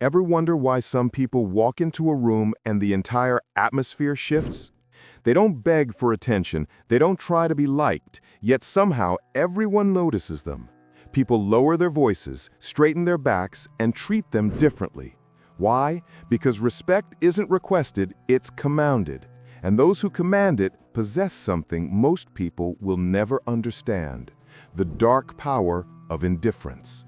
Ever wonder why some people walk into a room and the entire atmosphere shifts? They don't beg for attention, they don't try to be liked, yet somehow everyone notices them. People lower their voices, straighten their backs, and treat them differently. Why? Because respect isn't requested, it's commanded. And those who command it possess something most people will never understand: the dark power of indifference.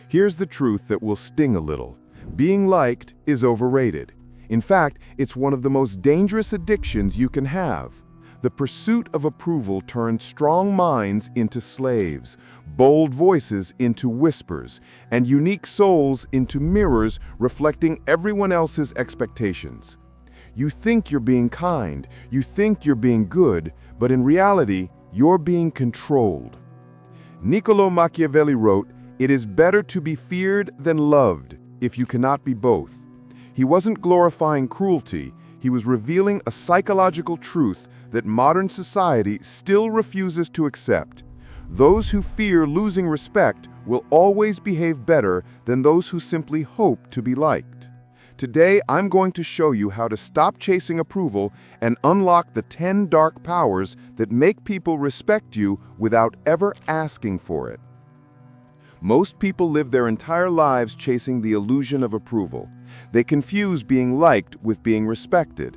Here's the truth that will sting a little. Being liked is overrated. In fact, it's one of the most dangerous addictions you can have. The pursuit of approval turns strong minds into slaves, bold voices into whispers, and unique souls into mirrors reflecting everyone else's expectations. You think you're being kind, you think you're being good, but in reality, you're being controlled. Niccolo Machiavelli wrote, "It is better to be feared than loved, if you cannot be both." He wasn't glorifying cruelty, he was revealing a psychological truth that modern society still refuses to accept. Those who fear losing respect will always behave better than those who simply hope to be liked. Today, I'm going to show you how to stop chasing approval and unlock the 10 dark powers that make people respect you without ever asking for it. Most people live their entire lives chasing the illusion of approval. They confuse being liked with being respected.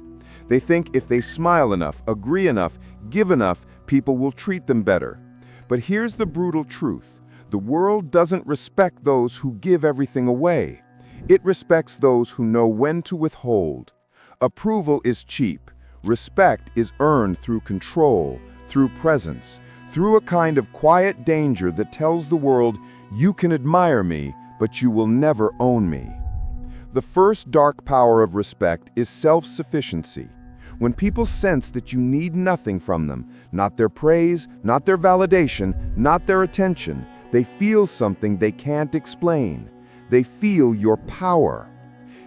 They think if they smile enough, agree enough, give enough, people will treat them better. But here's the brutal truth: the world doesn't respect those who give everything away. It respects those who know when to withhold. Approval is cheap. Respect is earned through control, through presence, through a kind of quiet danger that tells the world, "You can admire me, but you will never own me." The first dark power of respect is self-sufficiency. When people sense that you need nothing from them, not their praise, not their validation, not their attention, they feel something they can't explain. They feel your power.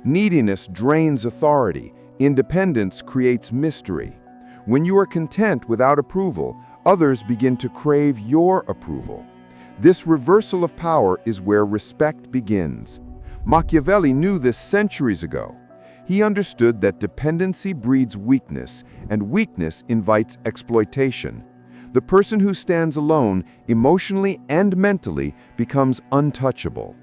Neediness drains authority. Independence creates mystery. When you are content without approval, others begin to crave your approval. This reversal of power is where respect begins. Machiavelli knew this centuries ago. He understood that dependency breeds weakness, and weakness invites exploitation. The person who stands alone, emotionally and mentally, becomes untouchable.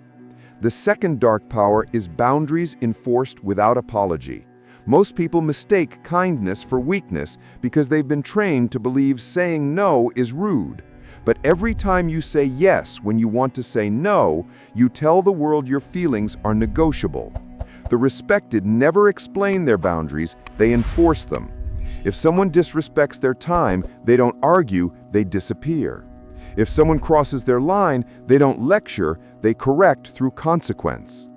The second dark power is boundaries enforced without apology. Most people mistake kindness for weakness because they've been trained to believe saying no is rude. But every time you say yes when you want to say no, you tell the world your feelings are negotiable. The respected never explain their boundaries, they enforce them. If someone disrespects their time, they don't argue, they disappear. If someone crosses their line, they don't lecture, they correct through consequence.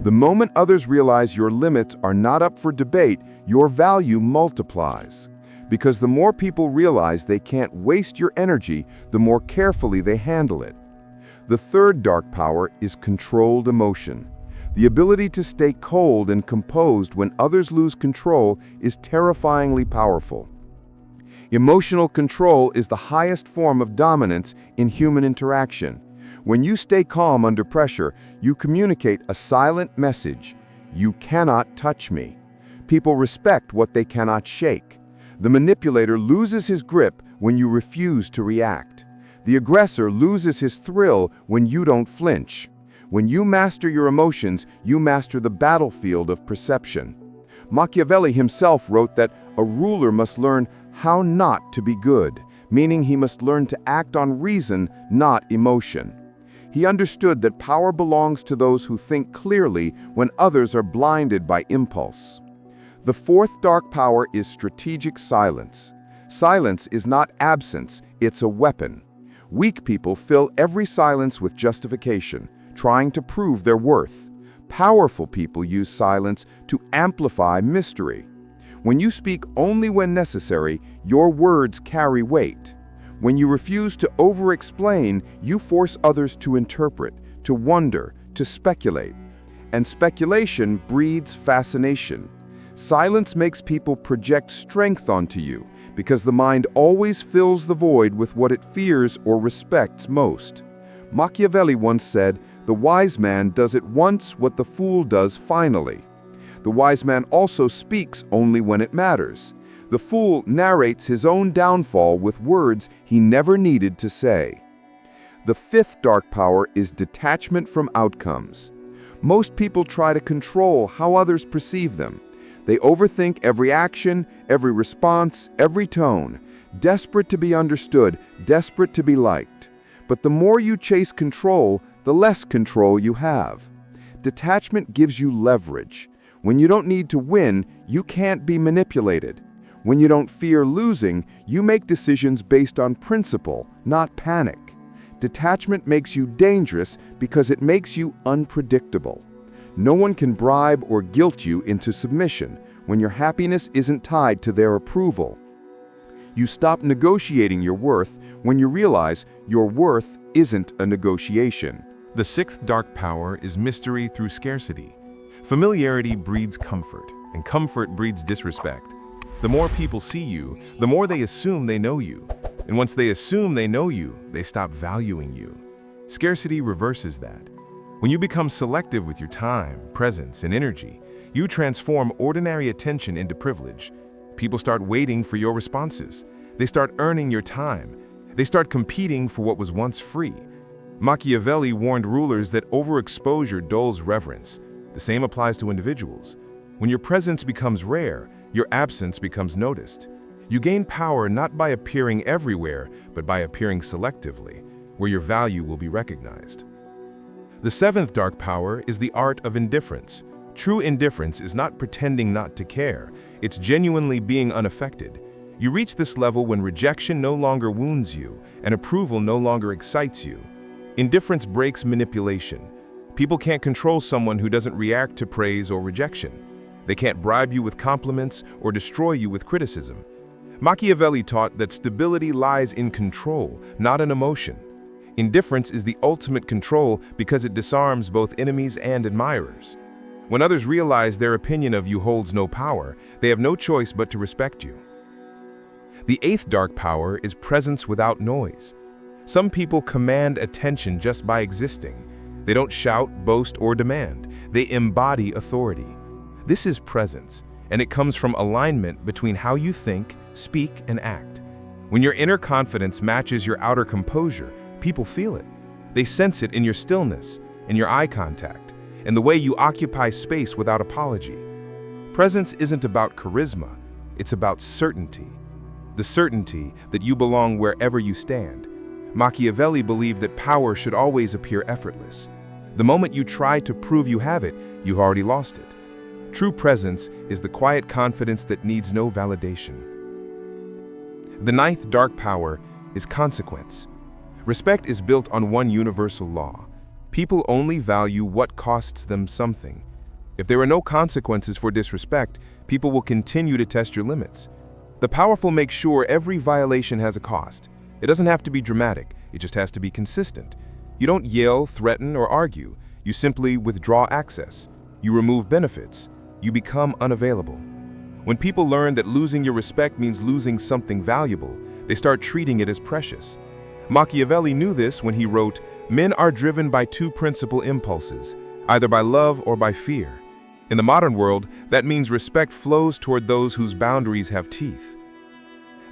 The moment others realize your limits are not up for debate, your value multiplies. Because the more people realize they can't waste your energy, the more carefully they handle it. The third dark power is controlled emotion. The ability to stay cold and composed when others lose control is terrifyingly powerful. Emotional control is the highest form of dominance in human interaction. When you stay calm under pressure, you communicate a silent message: "You cannot touch me." People respect what they cannot shake. The manipulator loses his grip when you refuse to react. The aggressor loses his thrill when you don't flinch. When you master your emotions, you master the battlefield of perception. Machiavelli himself wrote that a ruler must learn how not to be good, meaning he must learn to act on reason, not emotion. He understood that power belongs to those who think clearly when others are blinded by impulse. The fourth dark power is strategic silence. Silence is not absence, it's a weapon. Weak people fill every silence with justification, trying to prove their worth. Powerful people use silence to amplify mystery. When you speak only when necessary, your words carry weight. When you refuse to over-explain, you force others to interpret, to wonder, to speculate. And speculation breeds fascination. Silence makes people project strength onto you, because the mind always fills the void with what it fears or respects most. Machiavelli once said, The wise man does at once what the fool does finally. The wise man also speaks only when it matters. The fool narrates his own downfall with words he never needed to say. The fifth dark power is detachment from outcomes. Most people try to control how others perceive them. They overthink every action, every response, every tone, desperate to be understood, desperate to be liked. But the more you chase control, the less control you have. Detachment gives you leverage. When you don't need to win, you can't be manipulated. When you don't fear losing, you make decisions based on principle, not panic. Detachment makes you dangerous because it makes you unpredictable. No one can bribe or guilt you into submission when your happiness isn't tied to their approval. You stop negotiating your worth when you realize your worth isn't a negotiation. The sixth dark power is mystery through scarcity. Familiarity breeds comfort, and comfort breeds disrespect. The more people see you, the more they assume they know you. And once they assume they know you, they stop valuing you. Scarcity reverses that. When you become selective with your time, presence, and energy, you transform ordinary attention into privilege. People start waiting for your responses. They start earning your time. They start competing for what was once free. Machiavelli warned rulers that overexposure dulls reverence. The same applies to individuals. When your presence becomes rare, your absence becomes noticed. You gain power not by appearing everywhere, but by appearing selectively, where your value will be recognized. The seventh dark power is the art of indifference. True indifference is not pretending not to care. It's genuinely being unaffected. You reach this level when rejection no longer wounds you and approval no longer excites you. Indifference breaks manipulation. People can't control someone who doesn't react to praise or rejection. They can't bribe you with compliments or destroy you with criticism. Machiavelli taught that stability lies in control, not in emotion. Indifference is the ultimate control because it disarms both enemies and admirers. When others realize their opinion of you holds no power, they have no choice but to respect you. The eighth dark power is presence without noise. Some people command attention just by existing. They don't shout, boast, or demand. They embody authority. This is presence, and it comes from alignment between how you think, speak, and act. When your inner confidence matches your outer composure, people feel it. They sense it in your stillness, in your eye contact, in the way you occupy space without apology. Presence isn't about charisma, it's about certainty. The certainty that you belong wherever you stand. Machiavelli believed that power should always appear effortless. The moment you try to prove you have it, you've already lost it. True presence is the quiet confidence that needs no validation. The ninth dark power is consequence. Respect is built on one universal law. People only value what costs them something. If there are no consequences for disrespect, people will continue to test your limits. The powerful make sure every violation has a cost. It doesn't have to be dramatic, it just has to be consistent. You don't yell, threaten, or argue. You simply withdraw access. You remove benefits. You become unavailable. When people learn that losing your respect means losing something valuable, they start treating it as precious. Machiavelli knew this when he wrote, "Men are driven by two principal impulses, either by love or by fear." In the modern world, that means respect flows toward those whose boundaries have teeth.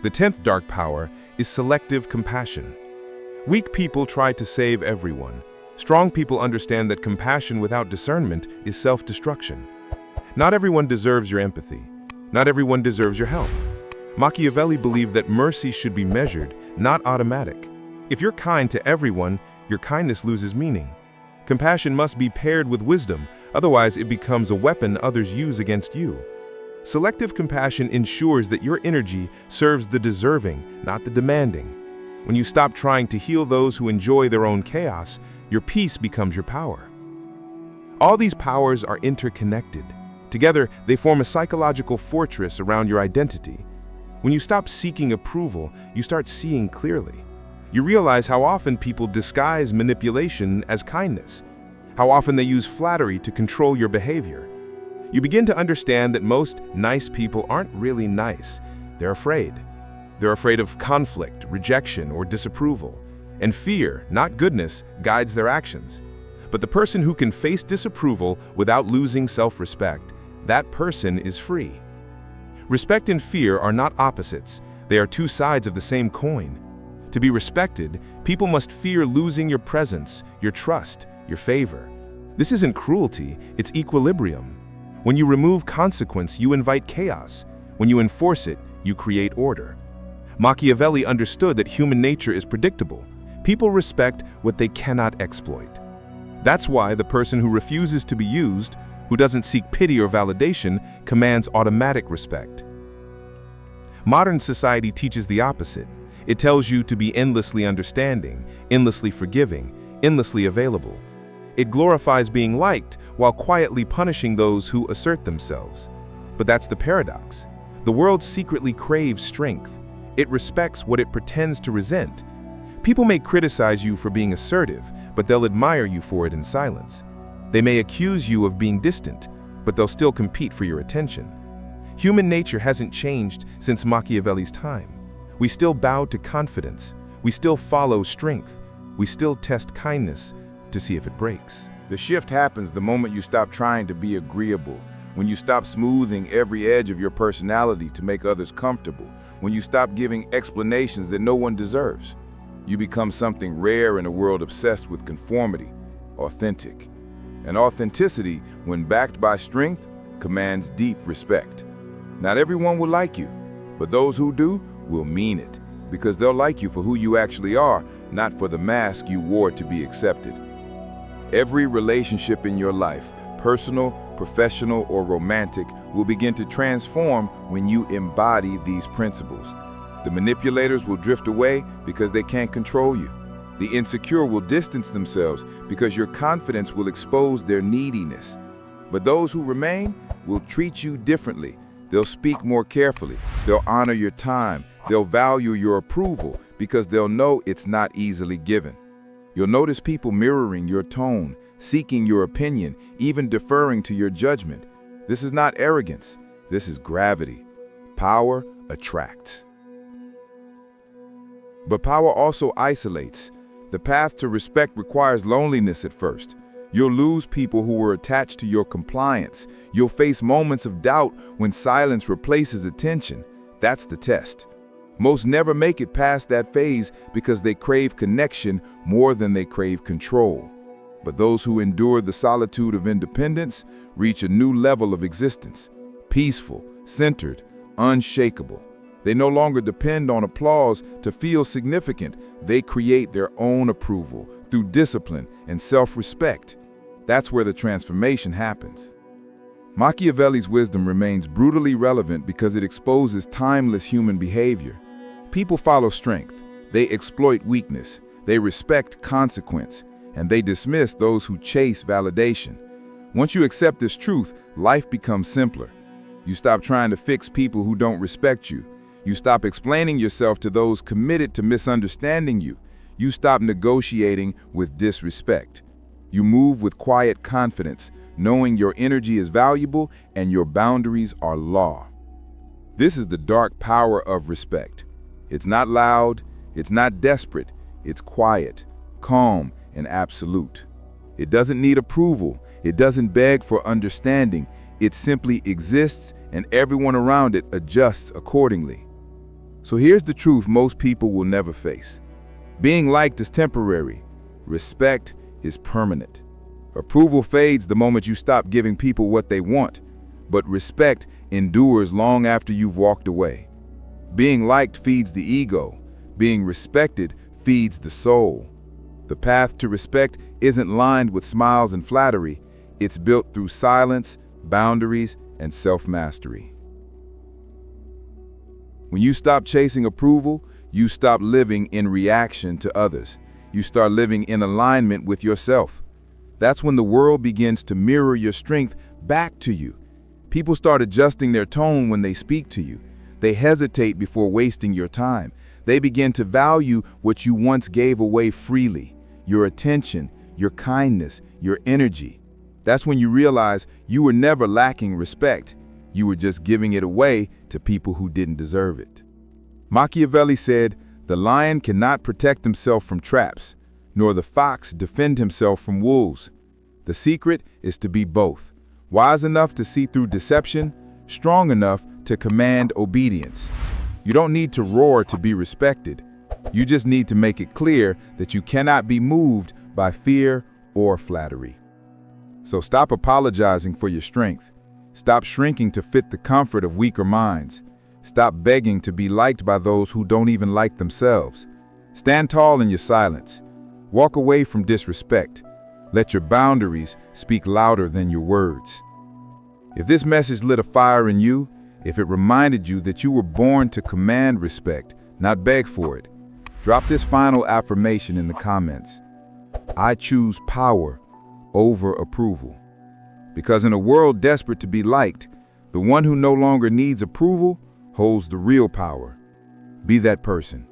The 10th dark power is selective compassion. Weak people try to save everyone. Strong people understand that compassion without discernment is self-destruction. Not everyone deserves your empathy. Not everyone deserves your help. Machiavelli believed that mercy should be measured, not automatic. If you're kind to everyone, your kindness loses meaning. Compassion must be paired with wisdom, otherwise it becomes a weapon others use against you. Selective compassion ensures that your energy serves the deserving, not the demanding. When you stop trying to heal those who enjoy their own chaos, your peace becomes your power. All these powers are interconnected. Together, they form a psychological fortress around your identity. When you stop seeking approval, you start seeing clearly. You realize how often people disguise manipulation as kindness, how often they use flattery to control your behavior. You begin to understand that most nice people aren't really nice. They're afraid. They're afraid of conflict, rejection, or disapproval. And fear, not goodness, guides their actions. But the person who can face disapproval without losing self-respect, that person is free. Respect and fear are not opposites. They are two sides of the same coin. To be respected, people must fear losing your presence, your trust, your favor. This isn't cruelty, it's equilibrium. When you remove consequence, you invite chaos. When you enforce it, you create order. Machiavelli understood that human nature is predictable. People respect what they cannot exploit. That's why the person who refuses to be used, who doesn't seek pity or validation, commands automatic respect. Modern society teaches the opposite. It tells you to be endlessly understanding, endlessly forgiving, endlessly available. It glorifies being liked while quietly punishing those who assert themselves. But that's the paradox. The world secretly craves strength. It respects what it pretends to resent. People may criticize you for being assertive, but they'll admire you for it in silence. They may accuse you of being distant, but they'll still compete for your attention. Human nature hasn't changed since Machiavelli's time. We still bow to confidence. We still follow strength. We still test kindness to see if it breaks. The shift happens the moment you stop trying to be agreeable, when you stop smoothing every edge of your personality to make others comfortable, when you stop giving explanations that no one deserves. You become something rare in a world obsessed with conformity, authentic. And authenticity, when backed by strength, commands deep respect. Not everyone will like you, but those who do will mean it, because they'll like you for who you actually are, not for the mask you wore to be accepted. Every relationship in your life, personal, professional, or romantic, will begin to transform when you embody these principles. The manipulators will drift away because they can't control you. The insecure will distance themselves because your confidence will expose their neediness. But those who remain will treat you differently. They'll speak more carefully. They'll honor your time. They'll value your approval because they'll know it's not easily given. You'll notice people mirroring your tone, seeking your opinion, even deferring to your judgment. This is not arrogance. This is gravity. Power attracts. But power also isolates. The path to respect requires loneliness at first. You'll lose people who were attached to your compliance. You'll face moments of doubt when silence replaces attention. That's the test. Most never make it past that phase because they crave connection more than they crave control. But those who endure the solitude of independence reach a new level of existence, peaceful, centered, unshakable. They no longer depend on applause to feel significant. They create their own approval through discipline and self-respect. That's where the transformation happens. Machiavelli's wisdom remains brutally relevant because it exposes timeless human behavior. People follow strength. They exploit weakness. They respect consequence. And they dismiss those who chase validation. Once you accept this truth, life becomes simpler. You stop trying to fix people who don't respect you. You stop explaining yourself to those committed to misunderstanding you. You stop negotiating with disrespect. You move with quiet confidence, knowing your energy is valuable and your boundaries are law. This is the dark power of respect. It's not loud, it's not desperate, it's quiet, calm, and absolute. It doesn't need approval, it doesn't beg for understanding, it simply exists and everyone around it adjusts accordingly. So here's the truth most people will never face. Being liked is temporary. Respect is permanent. Approval fades the moment you stop giving people what they want, but respect endures long after you've walked away. Being liked feeds the ego. Being respected feeds the soul. The path to respect isn't lined with smiles and flattery. It's built through silence, boundaries, and self-mastery. When you stop chasing approval, you stop living in reaction to others. You start living in alignment with yourself. That's when the world begins to mirror your strength back to you. People start adjusting their tone when they speak to you. They hesitate before wasting your time. They begin to value what you once gave away freely, your attention, your kindness, your energy. That's when you realize you were never lacking respect. You were just giving it away to people who didn't deserve it. Machiavelli said, "The lion cannot protect himself from traps, nor the fox defend himself from wolves. The secret is to be both, wise enough to see through deception, strong enough to command obedience. You don't need to roar to be respected. You just need to make it clear that you cannot be moved by fear or flattery. So stop apologizing for your strength. Stop shrinking to fit the comfort of weaker minds. Stop begging to be liked by those who don't even like themselves. Stand tall in your silence. Walk away from disrespect. Let your boundaries speak louder than your words. If this message lit a fire in you, if it reminded you that you were born to command respect, not beg for it, drop this final affirmation in the comments. I choose power over approval. Because in a world desperate to be liked, the one who no longer needs approval holds the real power. Be that person.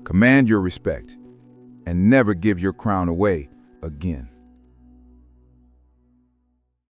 Command your respect, and never give your crown away again.